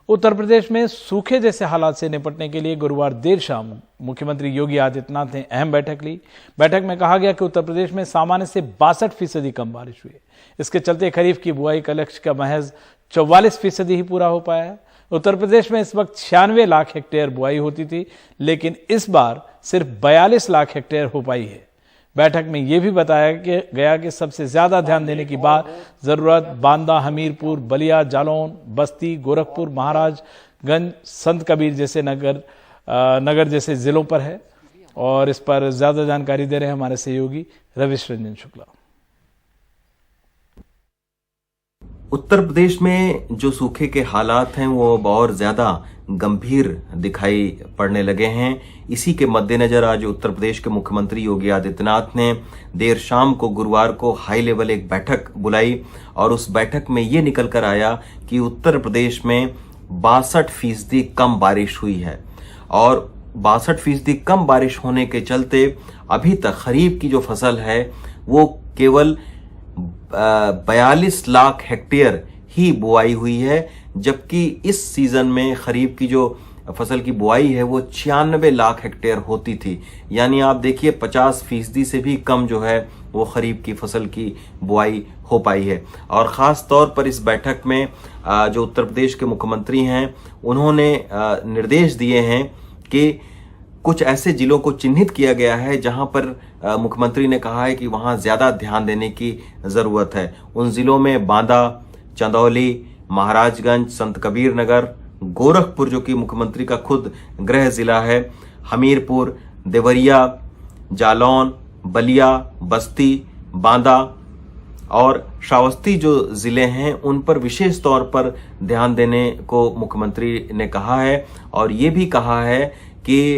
उत्तर प्रदेश में सूखे जैसे हालात से निपटने के लिए गुरुवार देर शाम मुख्यमंत्री योगी आदित्यनाथ ने अहम बैठक ली। बैठक में कहा गया कि उत्तर प्रदेश में सामान्य से 62% कम बारिश हुई है। इसके चलते खरीफ की बुआई का लक्ष्य का महज 44% ही पूरा हो पाया है। उत्तर प्रदेश में इस वक्त 96 लाख हेक्टेयर बुआई होती थी, लेकिन इस बार सिर्फ 42 लाख हेक्टेयर हो पाई है। बैठक में यह भी बताया गया कि सबसे ज्यादा ध्यान देने की बात जरूरत बांदा, हमीरपुर, बलिया, जालौन, बस्ती, गोरखपुर, महाराजगंज, संत कबीर जैसे नगर जैसे जिलों पर है। और इस पर ज्यादा जानकारी दे रहे हैं हमारे सहयोगी रविश रंजन शुक्ला। उत्तर प्रदेश में जो सूखे के हालात हैं वो अब और ज्यादा गंभीर दिखाई पड़ने लगे हैं। इसी के मद्देनजर आज उत्तर प्रदेश के मुख्यमंत्री योगी आदित्यनाथ ने देर शाम को गुरुवार को हाई लेवल एक बैठक बुलाई और उस बैठक में ये निकल कर आया कि उत्तर प्रदेश में 62% कम बारिश हुई है और 62% कम बारिश होने के चलते अभी तक खरीफ की जो फसल है वो केवल 42 लाख हेक्टेयर ही बुआई हुई है, जबकि इस सीजन में खरीफ की जो फसल की बुआई है वो 96 लाख हेक्टेयर होती थी। यानी आप देखिए 50% से भी कम जो है वो खरीफ की फसल की बुआई हो पाई है। और खास तौर पर इस बैठक में जो उत्तर प्रदेश के मुख्यमंत्री हैं उन्होंने निर्देश दिए हैं कि कुछ ऐसे जिलों को चिन्हित किया गया है जहां पर मुख्यमंत्री ने कहा है कि वहां ज्यादा ध्यान देने की जरूरत है। उन जिलों में बांदा, चंदौली, महाराजगंज, संत कबीर नगर, गोरखपुर जो कि मुख्यमंत्री का खुद गृह जिला है, हमीरपुर, देवरिया, जालौन, बलिया, बस्ती, बांदा और श्रावस्ती जो जिले हैं उन पर विशेष तौर पर ध्यान देने को मुख्यमंत्री ने कहा है। और ये भी कहा है कि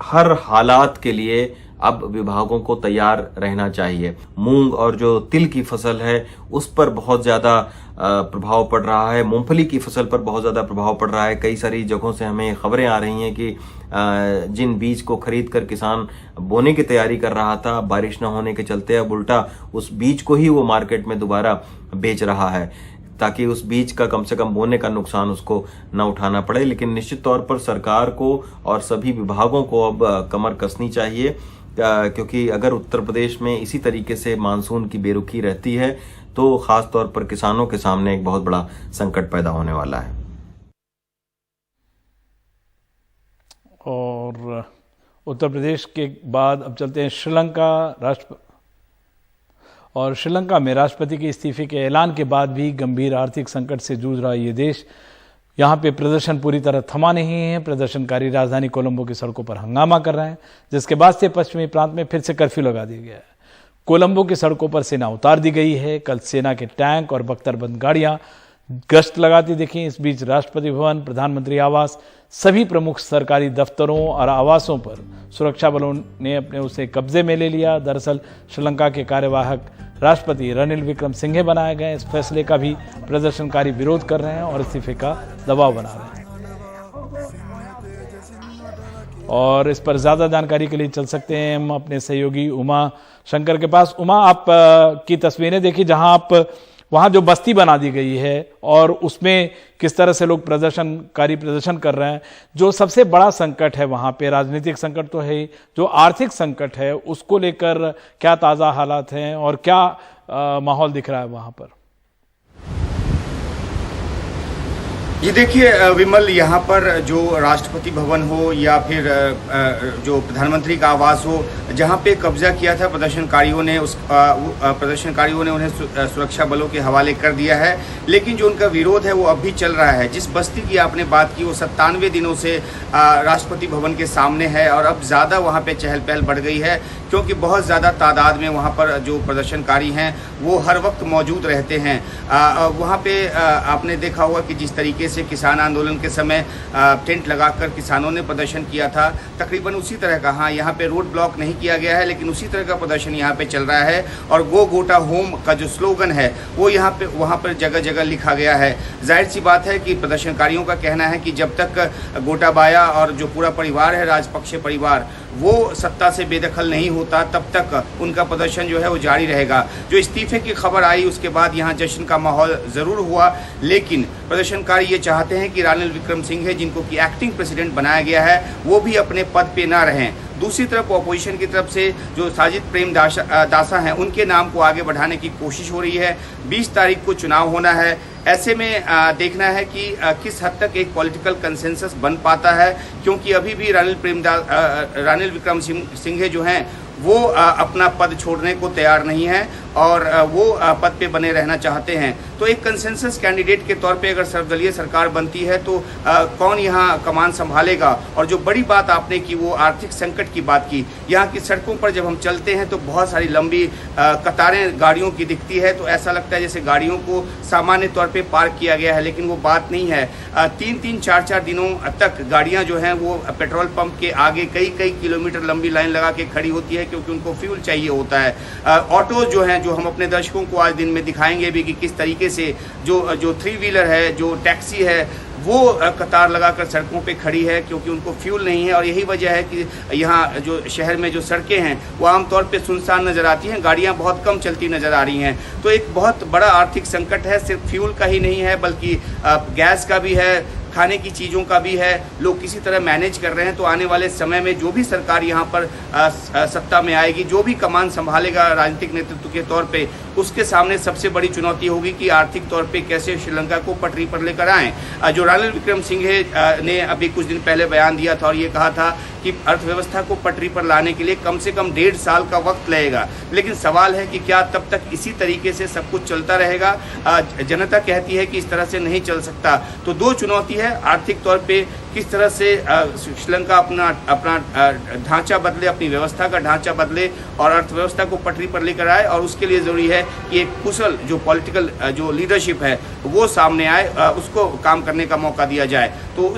हर हालात के लिए अब विभागों को तैयार रहना चाहिए। मूंग और जो तिल की फसल है उस पर बहुत ज्यादा प्रभाव पड़ रहा है, मूंगफली की फसल पर बहुत ज्यादा प्रभाव पड़ रहा है। कई सारी जगहों से हमें खबरें आ रही हैं कि जिन बीज को खरीद कर किसान बोने की तैयारी कर रहा था, बारिश न होने के चलते अब उल्टा उस बीज को ही वो मार्केट में दोबारा बेच रहा है ताकि उस बीज का कम से कम बोने का नुकसान उसको न उठाना पड़े। लेकिन निश्चित तौर पर सरकार को और सभी विभागों को अब कमर कसनी चाहिए, क्योंकि अगर उत्तर प्रदेश में इसी तरीके से मानसून की बेरुखी रहती है तो खास तौर पर किसानों के सामने एक बहुत बड़ा संकट पैदा होने वाला है। और उत्तर प्रदेश के बाद अब चलते हैं श्रीलंका में राष्ट्रपति के इस्तीफे के ऐलान के बाद भी गंभीर आर्थिक संकट से जूझ रहा ये देश। यहाँ पे प्रदर्शन पूरी तरह थमा नहीं है। प्रदर्शनकारी राजधानी कोलंबो की सड़कों पर हंगामा कर रहे हैं, जिसके बाद से पश्चिमी प्रांत में फिर से कर्फ्यू लगा दिया गया है। कोलंबो की सड़कों पर सेना उतार दी गई है। कल सेना के टैंक और बख्तरबंद गाड़ियां गश्त लगाती दिखी। इस बीच राष्ट्रपति भवन, प्रधानमंत्री आवास, सभी प्रमुख सरकारी दफ्तरों और आवासों पर सुरक्षा बलों ने अपने उसे कब्जे में ले लिया। दरअसल श्रीलंका के कार्यवाहक राष्ट्रपति रनिल विक्रमसिंघे बनाए गए। इस फैसले का भी प्रदर्शनकारी विरोध कर रहे हैं और इस्तीफे का दबाव बना रहे हैं। और इस पर ज्यादा जानकारी के लिए चल सकते हैं हम अपने सहयोगी उमा शंकर के पास। उमा, आप की तस्वीरें देखी जहां आप वहां जो बस्ती बना दी गई है और उसमें किस तरह से लोग प्रदर्शन कर रहे हैं। जो सबसे बड़ा संकट है वहां पे, राजनीतिक संकट तो है ही, जो आर्थिक संकट है उसको लेकर क्या ताजा हालात हैं और क्या माहौल दिख रहा है वहां पर? ये देखिए विमल, यहाँ पर जो राष्ट्रपति भवन हो या फिर जो प्रधानमंत्री का आवास हो, जहाँ पे कब्जा किया था प्रदर्शनकारियों ने उन्हें सुरक्षा बलों के हवाले कर दिया है। लेकिन जो उनका विरोध है वो अब भी चल रहा है। जिस बस्ती की आपने बात की वो 97 दिनों से राष्ट्रपति भवन के सामने है और अब ज़्यादा वहाँ पे चहल पहल बढ़ गई है, क्योंकि बहुत ज़्यादा तादाद में वहाँ पर जो प्रदर्शनकारी हैं वो हर वक्त मौजूद रहते हैं। वहाँ पे आपने देखा होगा कि जिस तरीके से किसान आंदोलन के समय टेंट लगाकर किसानों ने प्रदर्शन किया था, तकरीबन उसी तरह का, हाँ यहाँ पे रोड ब्लॉक नहीं किया गया है लेकिन उसी तरह का प्रदर्शन यहाँ पे चल रहा है। और गो गोटा होम का जो स्लोगन है वो वहाँ पर जगह जगह लिखा गया है। जाहिर सी बात है कि प्रदर्शनकारियों का कहना है कि जब तक गोटाबाया और जो पूरा परिवार है, राजपक्षे परिवार, वो सत्ता से बेदखल नहीं होता तब तक उनका प्रदर्शन जो है वो जारी रहेगा। जो इस्तीफे की खबर आई उसके बाद यहाँ जश्न का माहौल ज़रूर हुआ, लेकिन प्रदर्शनकारी ये चाहते हैं कि रानिल विक्रमसिंघे, जिनको कि एक्टिंग प्रेसिडेंट बनाया गया है, वो भी अपने पद पे ना रहें। दूसरी तरफ अपोजिशन की तरफ से जो साजिद प्रेमदासा हैं, उनके नाम को आगे बढ़ाने की कोशिश हो रही है। 20 तारीख को चुनाव होना है। ऐसे में देखना है कि किस हद तक एक पॉलिटिकल कंसेंसस बन पाता है, क्योंकि अभी भी रानिल विक्रमसिंघे जो हैं वो अपना पद छोड़ने को तैयार नहीं है और वो पद पे बने रहना चाहते हैं। तो एक कंसेंसस कैंडिडेट के तौर पे अगर सर्वदलीय सरकार बनती है तो कौन यहाँ कमान संभालेगा। और जो बड़ी बात आपने की वो आर्थिक संकट की बात की। यहाँ की सड़कों पर जब हम चलते हैं तो बहुत सारी लंबी कतारें गाड़ियों की दिखती है, तो ऐसा लगता है जैसे गाड़ियों को सामान्य तौर पे पार्क किया गया है, लेकिन वो बात नहीं है। 3-3, 4-4 दिनों तक गाड़ियाँ जो हैं वो पेट्रोल पंप के आगे कई किलोमीटर लंबी लाइन लगा के खड़ी होती है, क्योंकि उनको फ्यूल चाहिए होता है। ऑटो जो हैं, जो हम अपने दर्शकों को आज दिन में दिखाएंगे भी कि किस तरीके से जो 3 व्हीलर है, जो टैक्सी है, वो कतार लगाकर सड़कों पे खड़ी है, क्योंकि उनको फ्यूल नहीं है। और यही वजह है कि यहाँ जो शहर में जो सड़कें हैं वो आमतौर पे सुनसान नज़र आती हैं, गाड़ियाँ बहुत कम चलती नज़र आ रही हैं। तो एक बहुत बड़ा आर्थिक संकट है, सिर्फ फ्यूल का ही नहीं है बल्कि गैस का भी है, खाने की चीज़ों का भी है। लोग किसी तरह मैनेज कर रहे हैं। तो आने वाले समय में जो भी सरकार यहाँ पर सत्ता में आएगी, जो भी कमान संभालेगा राजनीतिक नेतृत्व के तौर पे, उसके सामने सबसे बड़ी चुनौती होगी कि आर्थिक तौर पे कैसे श्रीलंका को पटरी पर लेकर आएं। जो रानिल विक्रमसिंघे ने अभी कुछ दिन पहले बयान दिया था और ये कहा था कि अर्थव्यवस्था को पटरी पर लाने के लिए कम से कम 1.5 साल का वक्त लगेगा। लेकिन सवाल है कि क्या तब तक इसी तरीके से सब कुछ चलता रहेगा? जनता कहती है कि इस तरह से नहीं चल सकता। तो 2 चुनौती है, आर्थिक तौर पे किस तरह से श्रीलंका अपना ढांचा बदले, अपनी व्यवस्था का ढांचा बदले और अर्थव्यवस्था को पटरी पर लेकर आए। और उसके लिए ज़रूरी है कि एक कुशल जो पॉलिटिकल जो लीडरशिप है वो सामने आए, उसको काम करने का मौका दिया जाए। तो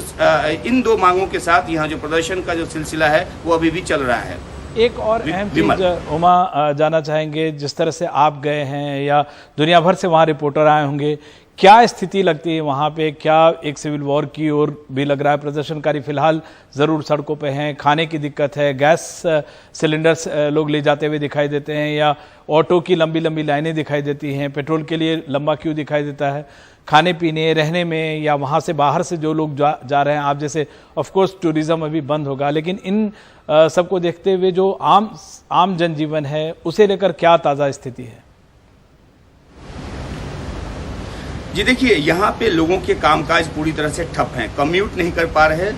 इन 2 मांगों के साथ यहाँ जो प्रदर्शन का जो सिलसिला है वो अभी भी चल रहा है। एक और अहम चीज उमा जानना चाहेंगे, जिस तरह से आप गए हैं या दुनिया भर से वहाँ रिपोर्टर आए होंगे, क्या स्थिति लगती है वहाँ पे? क्या एक सिविल वॉर की ओर भी लग रहा है? प्रदर्शनकारी फिलहाल ज़रूर सड़कों पे हैं, खाने की दिक्कत है, गैस सिलेंडर्स लोग ले जाते हुए दिखाई देते हैं, या ऑटो की लंबी लंबी लाइनें दिखाई देती हैं, पेट्रोल के लिए लंबा क्यू दिखाई देता है, खाने पीने रहने में, या वहाँ से बाहर से जो लोग जा रहे हैं, आप जैसे ऑफ कोर्स टूरिज्म अभी बंद होगा, लेकिन इन सबको देखते हुए जो आम जनजीवन है उसे लेकर क्या ताज़ा स्थिति है? जी देखिए, यहाँ पे लोगों के कामकाज पूरी तरह से ठप हैं, कम्यूट नहीं कर पा रहे।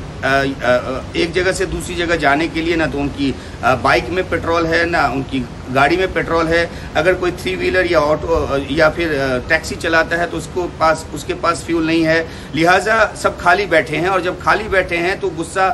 एक जगह से दूसरी जगह जाने के लिए ना तो उनकी बाइक में पेट्रोल है, ना उनकी गाड़ी में पेट्रोल है। अगर कोई 3 व्हीलर या ऑटो या फिर टैक्सी चलाता है तो उसके पास फ्यूल नहीं है। लिहाजा सब खाली बैठे हैं, और जब खाली बैठे हैं तो गुस्सा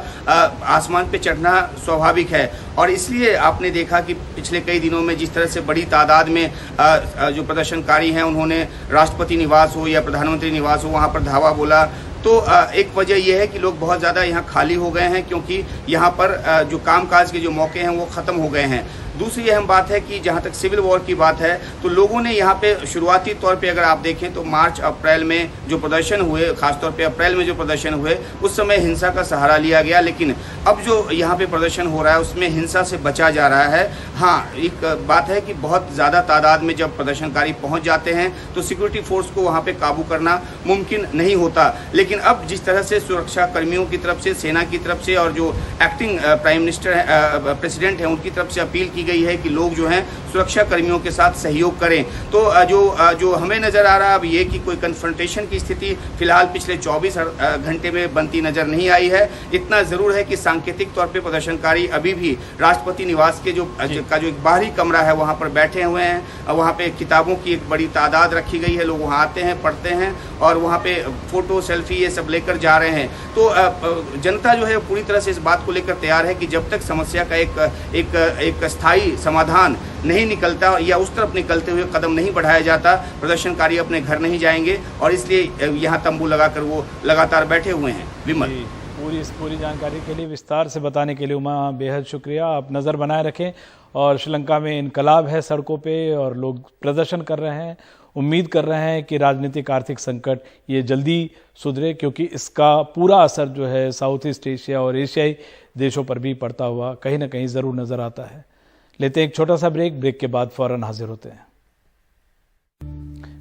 आसमान पे चढ़ना स्वाभाविक है। और इसलिए आपने देखा कि पिछले कई दिनों में जिस तरह से बड़ी तादाद में जो प्रदर्शनकारी हैं उन्होंने राष्ट्रपति निवास हो या प्रधानमंत्री निवास हो वहाँ पर धावा बोला। तो एक वजह यह है कि लोग बहुत ज़्यादा यहाँ खाली हो गए हैं, क्योंकि यहाँ पर जो कामकाज के जो मौके हैं वो ख़त्म हो गए हैं। दूसरी अहम बात है कि जहाँ तक सिविल वॉर की बात है तो लोगों ने यहाँ पे शुरुआती तौर पे अगर आप देखें तो मार्च अप्रैल में जो प्रदर्शन हुए, खासतौर पे अप्रैल में जो प्रदर्शन हुए, उस समय हिंसा का सहारा लिया गया। लेकिन अब जो यहाँ पे प्रदर्शन हो रहा है उसमें हिंसा से बचा जा रहा है। हाँ, एक बात है कि बहुत ज़्यादा तादाद में जब प्रदर्शनकारी पहुँच जाते हैं तो सिक्योरिटी फोर्स को वहाँ पर काबू करना मुमकिन नहीं होता। लेकिन अब जिस तरह से सुरक्षा कर्मियों की तरफ से, सेना की तरफ से और जो एक्टिंग प्राइम मिनिस्टर प्रेसिडेंट हैं उनकी तरफ से अपील की गई है कि लोग जो हैं सुरक्षा कर्मियों के साथ सहयोग करें। तो जो हमें नज़र आ रहा है अब ये कि कोई कन्फ्रंटेशन की स्थिति फिलहाल पिछले 24 घंटे में बनती नज़र नहीं आई है। इतना ज़रूर है कि सांकेतिक तौर पे प्रदर्शनकारी अभी भी राष्ट्रपति निवास के जो एक बाहरी कमरा है वहाँ पर बैठे हुए हैं। वहाँ पे किताबों की एक बड़ी तादाद रखी गई है, लोग वहाँ आते हैं, पढ़ते हैं और वहाँ पे फ़ोटो, सेल्फी ये सब लेकर जा रहे हैं। तो जनता जो है पूरी तरह से इस बात को लेकर तैयार है कि जब तक समस्या का एक स्थायी समाधान नहीं निकलता या उस तरफ निकलते हुए कदम नहीं बढ़ाया जाता, प्रदर्शनकारी अपने घर नहीं जाएंगे। और इसलिए यहाँ तंबू लगाकर वो लगातार बैठे हुए हैं। विमल, पूरी जानकारी के लिए, विस्तार से बताने के लिए उमा बेहद शुक्रिया। आप नज़र बनाए रखें और श्रीलंका में इनकलाब है सड़कों पे और लोग प्रदर्शन कर रहे हैं। उम्मीद कर रहे हैं कि राजनीतिक आर्थिक संकट ये जल्दी सुधरे, क्योंकि इसका पूरा असर जो है साउथ ईस्ट एशिया और एशियाई देशों पर भी पड़ता हुआ कहीं ना कहीं ज़रूर नज़र आता है। लेते हैं एक छोटा सा ब्रेक के बाद फौरन हाजिर होते हैं।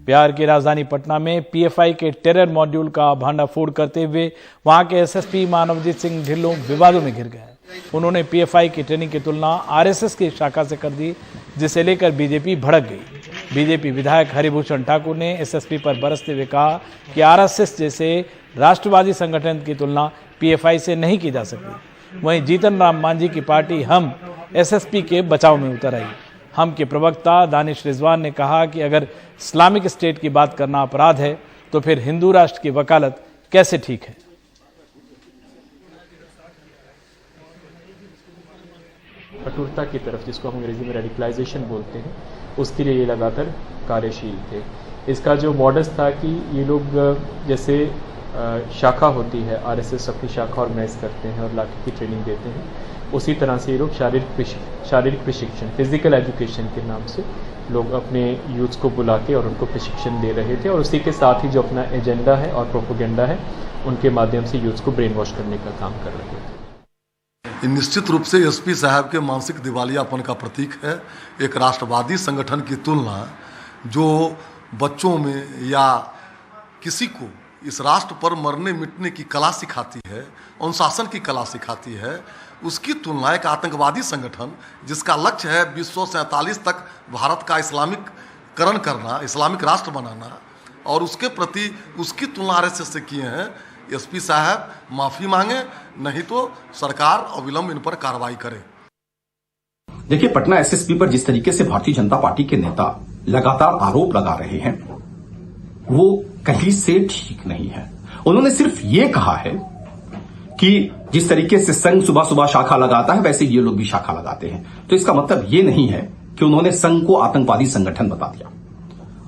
बिहार की राजधानी पटना में पीएफआई के टेरर मॉड्यूल का भांडाफोड़ करते हुए वहां के एसएसपी मानवजीत सिंह ढिल्लों विवादों में घिर गए। उन्होंने पीएफआई की ट्रेनिंग की तुलना आरएसएस की शाखा से कर दी, जिसे लेकर बीजेपी भड़क गई। बीजेपी विधायक हरिभूषण ठाकुर ने एसएसपी पर बरसते हुए कहा कि आरएसएस जैसे राष्ट्रवादी संगठन की तुलना पीएफआई से नहीं की जा सकती। वहीं जीतन राम मांझी की पार्टी हम एसएसपी के बचाव में उतर आई। हम के प्रवक्ता दानिश रिजवान ने कहा कि अगर इस्लामिक स्टेट की बात करना अपराध है तो फिर हिंदू राष्ट्र की वकालत कैसे ठीक है। कठोरता की तरफ, जिसको हम अंग्रेजी में रेडिकलाइजेशन बोलते हैं, उसके लिए ये लगातार कार्यशील थे। इसका जो मॉडस था कि ये लोग जैसे शाखा होती है, आरएसएस अपनी शाखा ऑर्गेनाइज करते हैं और लाठी की ट्रेनिंग देते हैं, उसी तरह से ये लोग शारीरिक प्रशिक्षण, फिजिकल एजुकेशन के नाम से लोग अपने यूथ्स को बुला के और उनको प्रशिक्षण दे रहे थे, और उसी के साथ ही जो अपना एजेंडा है और प्रोपेगेंडा है उनके माध्यम से यूथ्स को ब्रेन वॉश करने का काम कर रहे थे। निश्चित रूप से एसपी साहब के मानसिक दिवालियापन का प्रतीक है। एक राष्ट्रवादी संगठन की तुलना जो बच्चों में या किसी को इस राष्ट्र पर मरने मिटने की कला सिखाती है, अनुशासन की कला सिखाती है, उसकी तुलना एक आतंकवादी संगठन जिसका लक्ष्य है 1947 तक भारत का इस्लामिककरण करना, इस्लामिक राष्ट्र बनाना, और उसके प्रति उसकी तुलना आरएसएस से किए हैं। एसपी साहब माफी मांगे, नहीं तो सरकार अविलंब इन पर कार्रवाई करे। देखिए, पटना एसएसपी पर जिस तरीके से भारतीय जनता पार्टी के नेता लगातार आरोप लगा रहे हैं वो कहीं से ठीक नहीं है। उन्होंने सिर्फ ये कहा है कि जिस तरीके से संघ सुबह सुबह शाखा लगाता है वैसे ये लोग भी शाखा लगाते हैं, तो इसका मतलब ये नहीं है कि उन्होंने संघ को आतंकवादी संगठन बता दिया।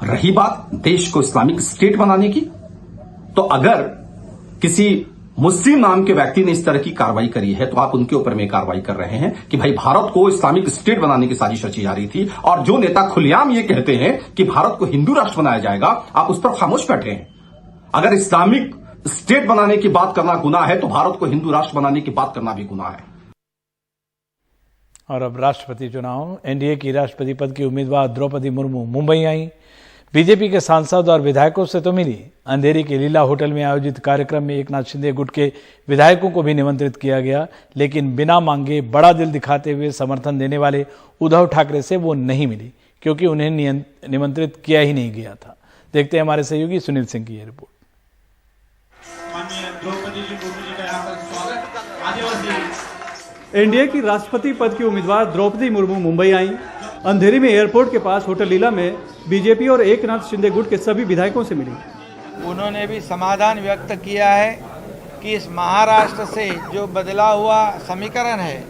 रही बात देश को इस्लामिक स्टेट बनाने की, तो अगर किसी मुस्लिम नाम के व्यक्ति ने इस तरह की कार्रवाई करी है तो आप उनके ऊपर में कार्रवाई कर रहे हैं कि भाई भारत को इस्लामिक स्टेट बनाने की साजिश रची जा रही थी, और जो नेता खुलेआम ये कहते हैं कि भारत को हिंदू राष्ट्र बनाया जाएगा, आप उस पर खामोश बैठे हैं। अगर इस्लामिक स्टेट बनाने की बात करना गुनाह है तो भारत को हिंदू राष्ट्र बनाने की बात करना भी गुनाह है। और अब राष्ट्रपति चुनाव। एनडीए की राष्ट्रपति पद की उम्मीदवार द्रौपदी मुर्मू मुंबई आई। बीजेपी के सांसद और विधायकों से तो मिली। अंधेरी के लीला होटल में आयोजित कार्यक्रम में एकनाथ शिंदे गुट के विधायकों को भी निमंत्रित किया गया, लेकिन बिना मांगे बड़ा दिल दिखाते हुए समर्थन देने वाले उद्धव ठाकरे से वो नहीं मिली, क्योंकि उन्हें निमंत्रित किया ही नहीं गया था। देखते हैं हमारे सहयोगी सुनील सिंह की यह रिपोर्ट। एनडीए की राष्ट्रपति पद की उम्मीदवार द्रौपदी मुर्मू मुंबई आई। अंधेरी में एयरपोर्ट के पास होटल लीला में बीजेपी और एकनाथ शिंदे गुट के सभी विधायकों से मिली। उन्होंने भी समाधान व्यक्त किया है कि इस महाराष्ट्र से जो बदला हुआ समीकरण है,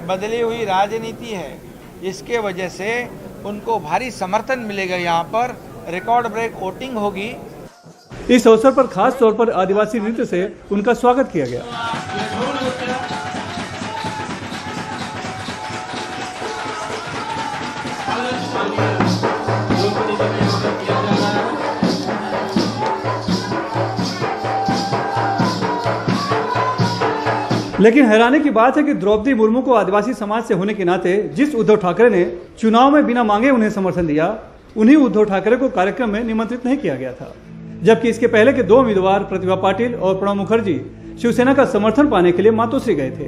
बदली हुई राजनीति है, इसके वजह से उनको भारी समर्थन मिलेगा। यहाँ पर रिकॉर्ड ब्रेक वोटिंग होगी। इस अवसर पर खास तौर पर आदिवासी नृत्य से उनका स्वागत किया गया। लेकिन हैरानी की बात है कि द्रौपदी मुर्मू को आदिवासी समाज से होने के नाते जिस उद्धव ठाकरे ने चुनाव में बिना मांगे उन्हें समर्थन दिया, उन्हीं उद्धव ठाकरे को कार्यक्रम में निमंत्रित नहीं किया गया था। जबकि इसके पहले के दो उम्मीदवार प्रतिभा पाटिल और प्रणब मुखर्जी शिवसेना का समर्थन पाने के लिए मातोश्री गए थे।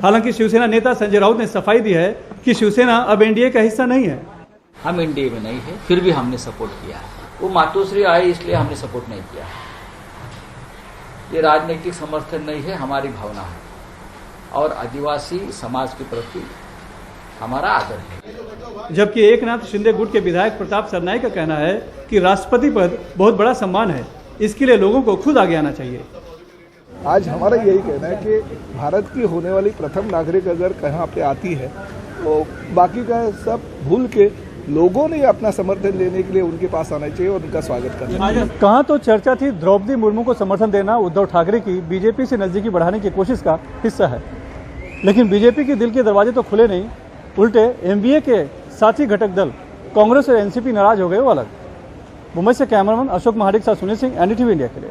हालांकि शिवसेना नेता संजय राउत ने सफाई दी है कि शिवसेना अब एनडीए का हिस्सा नहीं है। हम एनडीए में नहीं है, फिर भी हमने सपोर्ट किया। वो मातोश्री आए इसलिए हमने सपोर्ट नहीं किया। ये राजनीतिक समर्थन नहीं है, हमारी भावना है और आदिवासी समाज के प्रति हमारा आदर है। जबकि एकनाथ शिंदे गुट के विधायक प्रताप सरनाई का कहना है कि राष्ट्रपति पद बहुत बड़ा सम्मान है, इसके लिए लोगों को खुद आगे आना चाहिए। आज हमारा यही कहना है कि भारत की होने वाली प्रथम नागरिक अगर कहाँ पे आती है तो बाकी का सब भूल के लोगों ने अपना समर्थन देने के लिए उनके पास आना चाहिए और उनका स्वागत करना चाहिए। कहाँ तो चर्चा थी द्रौपदी मुर्मू को समर्थन देना उद्धव ठाकरे की बीजेपी से नजदीकी बढ़ाने की कोशिश का हिस्सा है, लेकिन बीजेपी के दिल के दरवाजे तो खुले नहीं, उल्टे एमवीए के साथी घटक दल कांग्रेस और एनसीपी नाराज हो गए वो अलग। मुंबई से कैमरामैन अशोक महाडिक साथ सुनील सिंह, NDTV इंडिया के लिए।